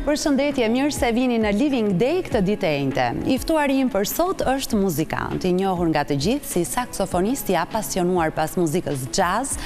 Përshëndetje, mirë se vini në Living Day këtë ditë e njëjtë. I ftuari im për sot është muzikant, i njohur nga të gjithë si saksofonist i apasionuar pas muzikës jazz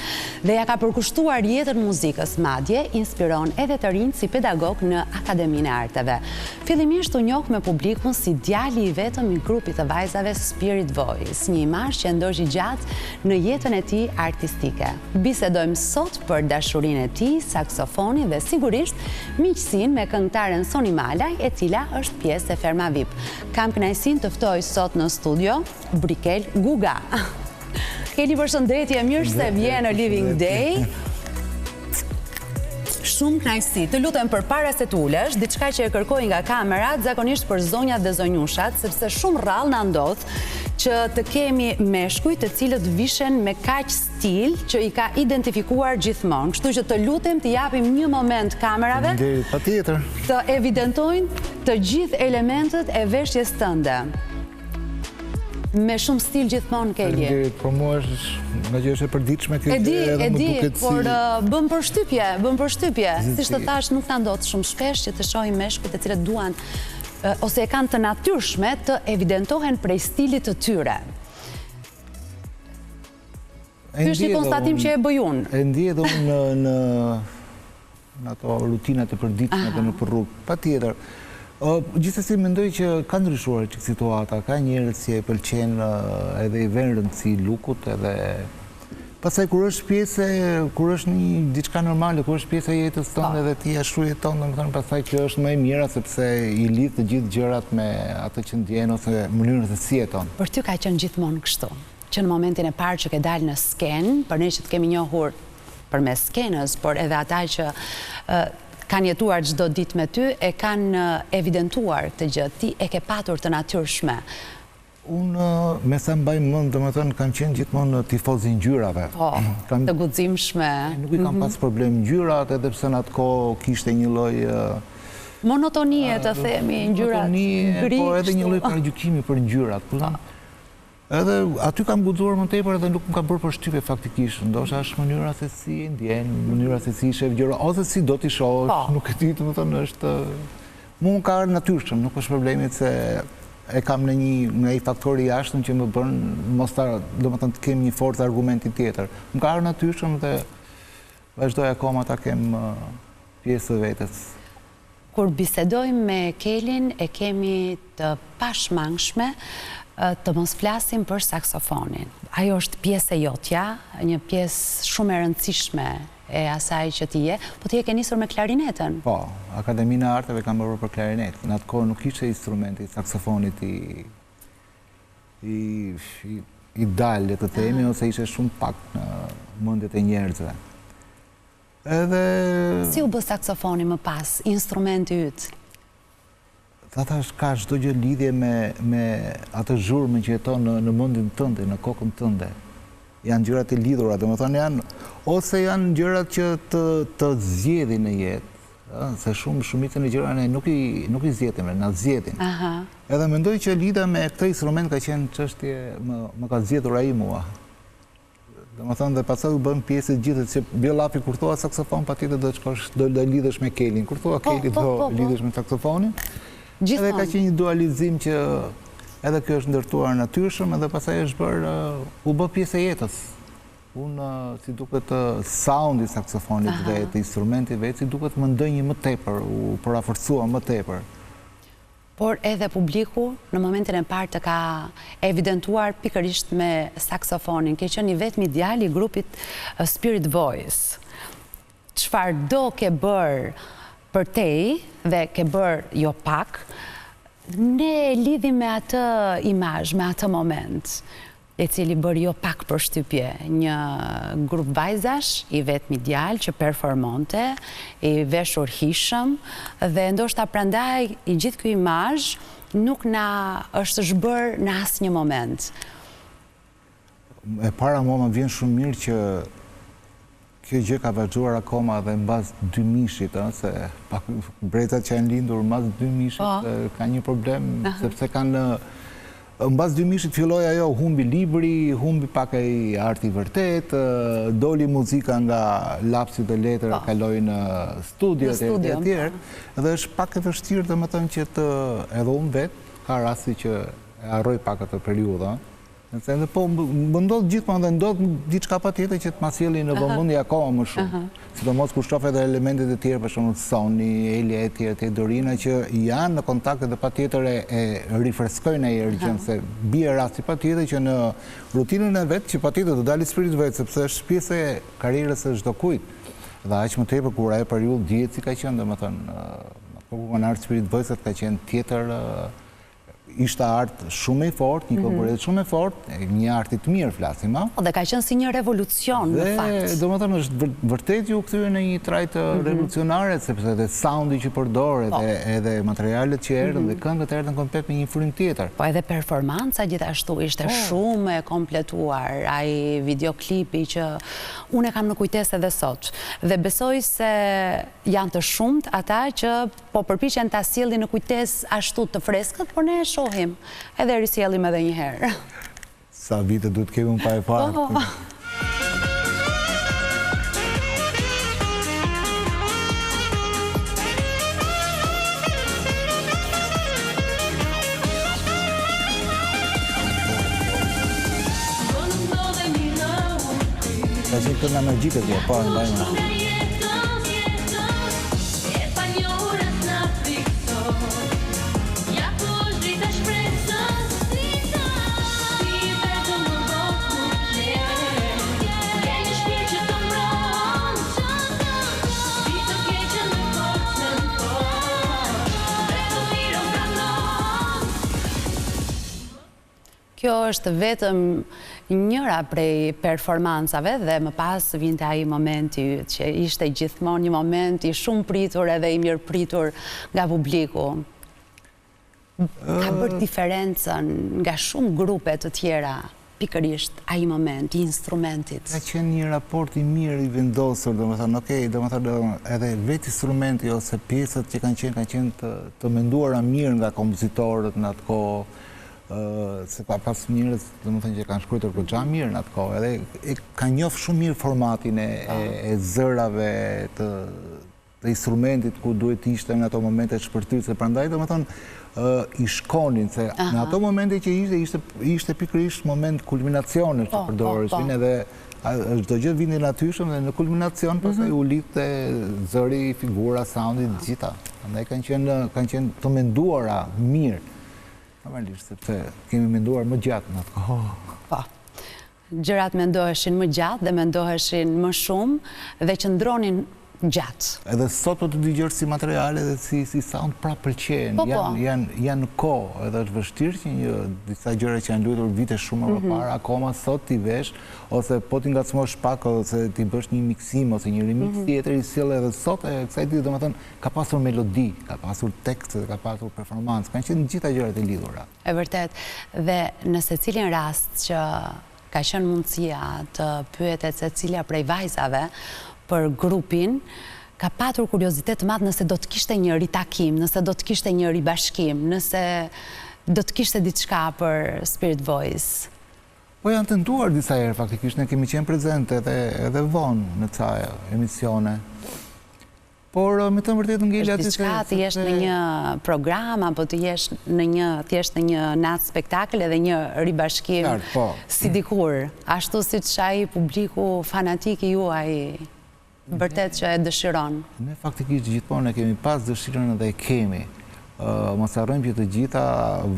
dhe ja ka përkushtuar jetën muzikës, madje inspiron edhe të rinj si pedagog në Akademinë e Arteve. Fillimisht u njoh me publikun si djali i vetëm i grupit të vajzave Spirit Voice, një imazh që ndoshi gjatë në jetën e tij artistike. Bisedojmë sot për dashurinë e tij, saksofonin dhe sigurisht miqësinë me këngëtaren Soni Malaj, e cila është pjesë e Ferma VIP. Kam kënaqësinë të ftoj sot në studio Brikel Guga. Keli, përshëndetje, mirë se vjen në Living Day. Shumë kënaqësi. Të lutem përpara se të ulesh, diçka që e kërkoj nga kamerat, zakonisht për zonjat dhe zonjushat, sepse shumë rrallë na ndodh që të kemi meshkuj të cilët vishen me kaq stil që i ka identifikuar gjithmonë. Kështu që të lutem të japim një moment kamerave patjetër të evidentojnë të gjithë elementet e veshjes tënde. Me shumë stil gjithmonë, Keli. Por mua është nga që është e përditshme kjo e di, por bëm përshtypje. Siç të thash, nuk na ndodh shumë shpesh që të shohim meshkujt të cilët duan ose e kanë të natyrshme të evidentohen prej stilit të tyre. Ky është një konstatim që e bëj unë. E ndjej edhe unë në ato rutinat e përditshme të në rrugë. Patjetër. Gjithsesi mendoj që ka ndryshuar çik situata, ka njerëz që e pëlqen edhe i vënë rëndësi lukut, edhe pastaj kur është një diçka normale, kur është pjesë e jetës tënde dhe ti ashtu jeton, domethënë pastaj kjo është më e mira sepse i lidh të gjithë gjërat me atë që ndjen ose mënyrën se si jeton. Për ty ka qenë gjithmonë kështu, që në momentin e parë që ke dalë në skenë, për ne që të kemi njohur përmes skenës, por edhe ata që kanë jetuar çdo ditë me ty, e kanë evidentuar këtë gjë, ti e ke patur të natyrshme. Unë, me sa mbaj mend, domethënë kam qenë gjithmonë tifoz i ngjyrave. Po, të guximshme. Nuk i kam pas problem ngjyrat, edhe pse në atë kohë kishte një lloj monotonie, të themi, ngjyrat gri. Po edhe një lloj paragjykimi për ngjyrat. Edhe aty kam guxuar më tepër edhe nuk më ka bërë përshtypje faktikisht. Ndoshta është mënyra se si e ndjen, mënyra se si shef gjëra, ose si do t'i shohësh, nuk e di, domethënë është mua ka ardhur natyrshëm, nuk është problemi se e kam në një faktor i jashtëm që më bën mos ta, domethënë të kem një forcë argumenti tjetër. Më ka ardhur natyrshëm dhe vazhdoj akoma ta kem pjesë të vetes. Kur bisedojmë me Kelin, e kemi të pashmangshme të mos flasim për saksofonin. Ajo është pjesë e jotja, një pjesë shumë e rëndësishme e asaj që ti je, po ti e ke nisur me klarinetën. Po, Akademinë e Arteve kam bërë për klarinet. Në atë kohë nuk ishte instrumenti saksofonit i dalë, të themi, ose ishte shumë pak në mendet e njerëzve. Edhe si u bë saksofoni më pas, instrumenti yt? Ata ka çdo gjë lidhje me atë zhurmën që jeton në mendin tënde, në kokën tënde. Janë gjërat e lidhura, domethënë janë gjërat që të zgjedhin në jetë, se shumicën e gjërave nuk i zgjedhim, na zgjedhin. Edhe mendoj që lidha me këtë instrument ka qenë çështje më ka zgjedhur ai mua. Domethënë dhe pastaj u bën pjesë e gjithë se bjellafi kur thua saksofon patjetër do lidhesh me Kelin. Kur thua Kelin do lidhesh me saksofonin. Edhe ka qenë një dualizim që edhe kjo është ndërtuar natyrshëm edhe pastaj është bërë u bë pjesë e jetës. Unë si duket soundi saksofonit dhe të instrumentit vetë si duket më ndonjë më tepër, u paraforcua më tepër. Por edhe publiku në momentin e parë të ka evidentuar pikërisht me saksofonin, ke qenë i vetmi djalë i grupit Spirit Voice. Çfarëdo ke bërë për tej dhe ke bërë jo pak, ne lidhim me atë imazh, me atë moment, e cili bërë jo pak përshtypje. Një grup vajzash, i vetmi djalë që performonte, i veshur hishëm, dhe ndoshta prandaj i gjithë ky imazh nuk na është zhbër në asnjë moment. E para mua më vjen shumë mirë që kjo gjë ka vazhduar akoma dhe mbas 2000-shit, se brezat që janë lindur mbas 2000-shit ka një problem, sepse kanë Mbas 2000-shit filloi ajo, humbi libri, humbi pak ai arti vërtet, doli muzika nga lapsit e letër, kaloi në studiot e tjerë, dhe është pak e vështirë domethënë që të edhe unë vet ka rasti që e harroj pak atë periudhë. Po më ndodh gjithmonë dhe ndodh diçka patjetër që të ma sjellin në vëmendje akoma më shumë. Sidomos kur shoh edhe elementet e tjerë, për shembull Sony, Elia e tjerë, Dorina që janë në kontakt dhe patjetër e rifreskojnë ai gjën se bie rasti patjetër që në rutinën e vet që patjetër do dalë spirit vet sepse është pjesë e karrierës së çdo kujt. Dhe aq më tepër kur ajo periudhë dihet si ka qenë, domethënë kur kanë ardhur spirit voice-at ka qenë tjetër. Ishte art shumë i fort, një konkurrencë shumë e fort, një arti të mirë flasim, a? Dhe ka qenë si një revolucion, në fakt. Dhe, domethënë, është vërtet ju kthyer në një trajt revolucionare, sepse edhe soundi që përdor, edhe materialet që erdhën dhe këngët erdhën komplet me një frym tjetër. Po edhe performanca gjithashtu ishte shumë e kompletuar, ai videoklipi që unë e kam në kujtesë edhe sot. Dhe besoj se janë të shumt ata që po përpiqen ta sjellin në kujtesë ashtu të freskët, por ne shohim, edhe risjellim edhe një herë. Sa vite duhet kemi unë pa e parë. Ka qenë kënga magjike kjo, pa, ndajmë. Kjo është vetëm njëra prej performancave dhe më pas vinte ai momenti që ishte gjithmonë një moment i shumë pritur edhe i mirë pritur nga publiku. Ka bërë diferencën nga shumë grupe të tjera, pikërisht ai moment i instrumentit. Ka qenë një raport i mirë i vendosur, domethënë edhe vetë instrumenti ose pjesët që kanë qenë të menduara mirë nga kompozitorët në atë kohë. Se ka pas njerëz domethënë që kanë shkruar goxha mirë në atë kohë, edhe ka njohur shumë mirë formatin e zërave të instrumentit ku duhet ishte në ato momente të shpërthyrëse. Prandaj domethënë i shkonin se në ato momente që ishte pikërisht moment kulminacioni që përdoreshin edhe çdo gjë vinte natyrshëm dhe në kulminacion pastaj u lidhte zëri, figura, soundi, të gjitha. Prandaj kanë qenë të menduara mirë. Normalisht, sepse kemi menduar më gjatë në atë kohë. Po, gjërat mendoheshin më gjatë dhe mendoheshin më shumë dhe qëndronin gjatë. Edhe sot po të dëgjosh si materiale dhe si sound prapë pëlqejnë, janë në kohë, edhe është vështirë që disa gjëra që janë luajtur vite shumë më parë, akoma sot ti vesh, ose po ti ngacmosh pak ose ti bësh një miksim ose një remix tjetër, i sjell edhe sot e kësaj ditë domethënë ka pasur melodi, ka pasur tekst, ka pasur performancë, kanë qenë gjitha gjërat e lidhura. E vërtet, dhe në secilin rast që ka qenë mundësia të pyetet secila prej vajzave për grupin, ka patur kuriozitet të madh nëse do të kishte një ritakim, nëse do të kishte një ribashkim, nëse do të kishte diçka për Spirit Voice. Po janë tentuar disa herë faktikisht, ne kemi qenë prezente edhe vonë në ca emisione. Por me të vërtetë ngeli aty se të jesh në një program apo të jesh thjesht në një natë spektakël edhe një ribashkim si dikur, ashtu siç ai publiku fanatik i juaj vërtet që e dëshiron. Ne faktikisht gjithmonë kemi pas dëshirën edhe e kemi. Mos harrojmë që të gjitha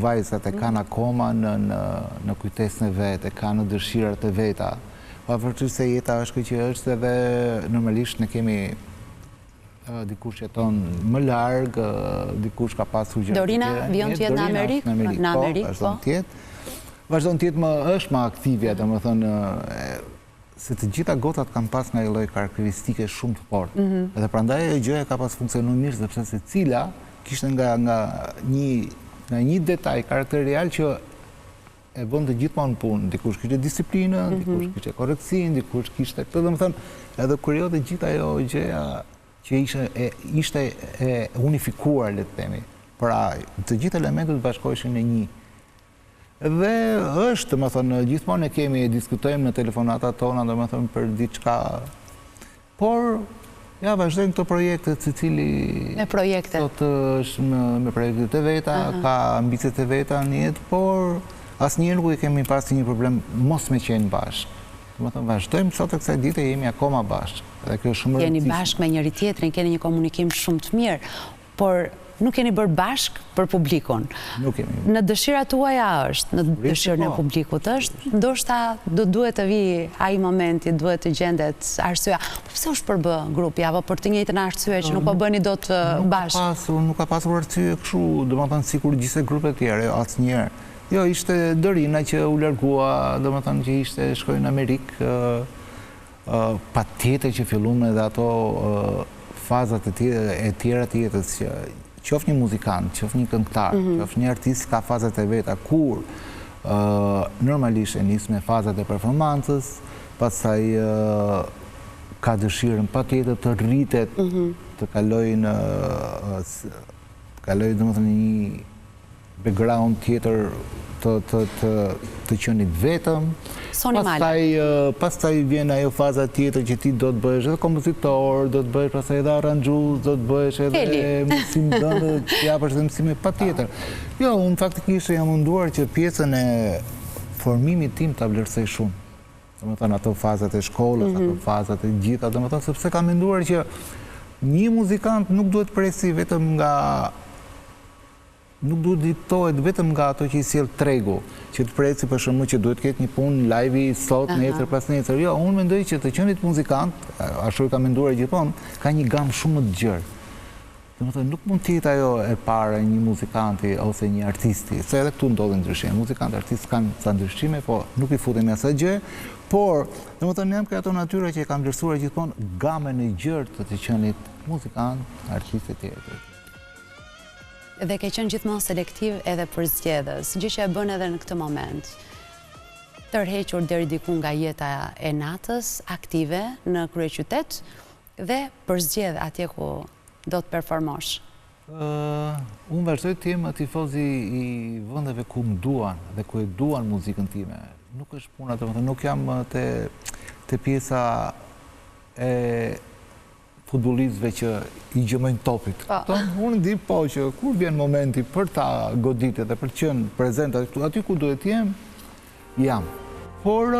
vajzat e kanë akoma në kujtesën e vet, e kanë dëshirat e veta. Pavarësisht se jeta është që është edhe normalisht ne kemi dikush jeton më larg, dikush ka pasur gjëra. Dorina vjen të jetë në Amerikë, po. Vazhdon të jetë është më aktive, domethënë se të gjitha gotat kanë pas nga një lloj karakteristike shumë të fortë. Edhe prandaj ajo gjë ka pas funksionuar mirë sepse secila kishte nga një detaj karakterial që e bënte gjithmonë punë. Dikush kishte disiplinën, dikush kishte korrektësinë, dikush kishte këtë, domethënë edhe kur jo të gjitha ajo gjëja që ishte e unifikuar, le të themi. Pra, të gjithë elementët bashkoheshin në një. Dhe është, më thonë, gjithmonë e kemi, diskutojmë në telefonata tona, dhe më thonë, për diçka, por, ja, vazhdojmë këto projekte, cili... Me projekte. Sot është me projekte të veta, ka ambicet të veta në jetë, por asnjëherë nuk kemi pasur një problem mos me qenë bashkë. Më thonë, vazhdojmë sot e kësaj dite jemi akoma bashkë. Dhe kjo është shumë rëndësishme. Jeni bashkë me njëri tjetrin, keni një komunikim shumë të mirë, por nuk keni bërë bashkë për publikun. Nuk kemi. Në dëshirat tuaja është, në dëshirën e publikut është, ndoshta do duhet të vi ai momenti, duhet të gjendet arsyeja. Po pse është përbë grupi, apo për të njëjtën arsye që nuk po bëni dot bashkë? Nuk ka pasur arsye kështu, domethënë sikur gjithse grupet tjera, asnjëherë. Jo, ishte Dorina që u largua, domethënë që ishte shkoi në Amerikë, patjetër që filluam edhe ato fazat e tjera të jetës që qoftë një muzikant, qoftë një këngëtar, qoftë një artist ka fazat e veta, kur normalisht e nis me fazat e performancës, pastaj ka dëshirën patjetër të rritet, të kalojë domethënë një background tjetër të qenit vetëm. Pastaj vjen ajo faza tjetër që ti do të bëhesh edhe kompozitor, do të bëhesh pastaj edhe aranxhues, do të bëhesh edhe mësim dhënë, të japësh edhe mësime patjetër. Jo, unë faktikisht jam munduar që pjesën e formimit tim ta vlerësoj shumë. Domethënë ato fazat e shkollës, ato fazat e gjitha, domethënë sepse kam menduar që një muzikant nuk duhet presi vetëm nga nuk duhet diktohet vetëm nga ato që i sjell tregu, që të presi për shembull që duhet ketë një punë live sot, nesër pas nesër. Jo, unë mendoj që të qenit muzikant, ashtu e kam menduar gjithmonë, ka një gamë shumë më të gjerë. Domethënë nuk mund të jetë ajo e para një muzikanti ose një artisti, se edhe këtu ndodhen ndryshime. Muzikantë, artistë kanë ca ndryshime, po nuk i futemi asaj gjë, por domethënë jam këto natyra që e kam vlerësuar gjithmonë gamën e gjerë të qenit muzikant, artistë e tjerë. Dhe ke qenë gjithmonë selektiv edhe për zgjedhës, gjë që e bën edhe në këtë moment. Tërhequr deri diku nga jeta e natës, aktive në kryeqytet dhe për zgjedh atje ku do të performosh. Unë vazhdoj të jem tifozi i vendeve ku më duan dhe ku e duan muzikën time. Nuk është puna, domethënë nuk jam te pjesa e futbolistëve që i gjëmojnë topit. Unë di po që kur vjen momenti për ta goditë dhe për të qenë prezent aty ku duhet jem, jam. Por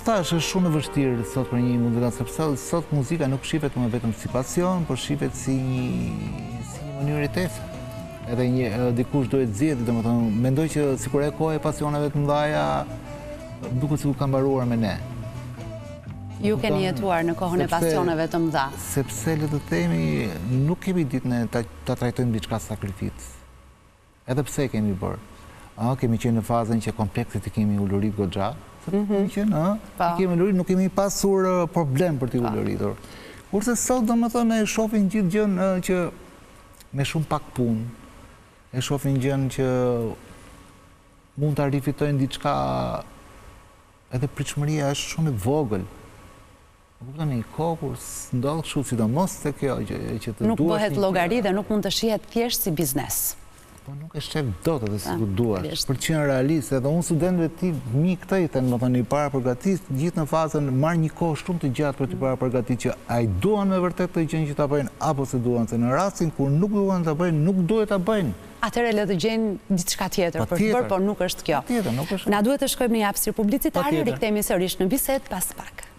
thash, është shumë e vështirë sot për një muzikant, sepse sot muzika nuk shifet më vetëm si pasion, por shifet si një mënyrë jetese. Edhe dikush duhet zgjedhë, domethënë mendoj që sikur e kohë e pasioneve të mëdha duket sikur ka mbaruar me ne. Ju keni jetuar në kohën e pasioneve të mëdha. Sepse le të themi, nuk kemi ditën ta trajtojmë diçka sakrificë. Edhe pse kemi bërë. Kemi qenë në fazën që komplekset i kemi ulurit goxha. Nuk kemi pasur problem për t'i uluritur. Kurse sot domethënë e shohin gjithë gjën që me shumë pak punë, e shohin gjën që mund ta rifitojnë diçka, edhe pritshmëria është shumë e vogël. Kuptoni, kohë ndodh kështu, sidomos te kjo që të duash. Nuk bëhet llogari dhe nuk mund të shihet thjesht si biznes. Po nuk e shef dot atë si të duash. Për të qenë realist, edhe unë studentëve ti mi këtë i thënë, domethënë i para përgatis, gjithë në fazën marr një kohë shumë të gjatë për të para përgatitur që ai duan me vërtet të gjën që ta bëjnë apo se duan, se në rastin kur nuk duan ta bëjnë, nuk duhet ta bëjnë. Atëherë le të gjejnë diçka tjetër për të bërë, por nuk është kjo. Patjetër, nuk është. Na duhet të shkojmë në një hapësirë publicitare, rikthehemi sërish në bisedë pas pak.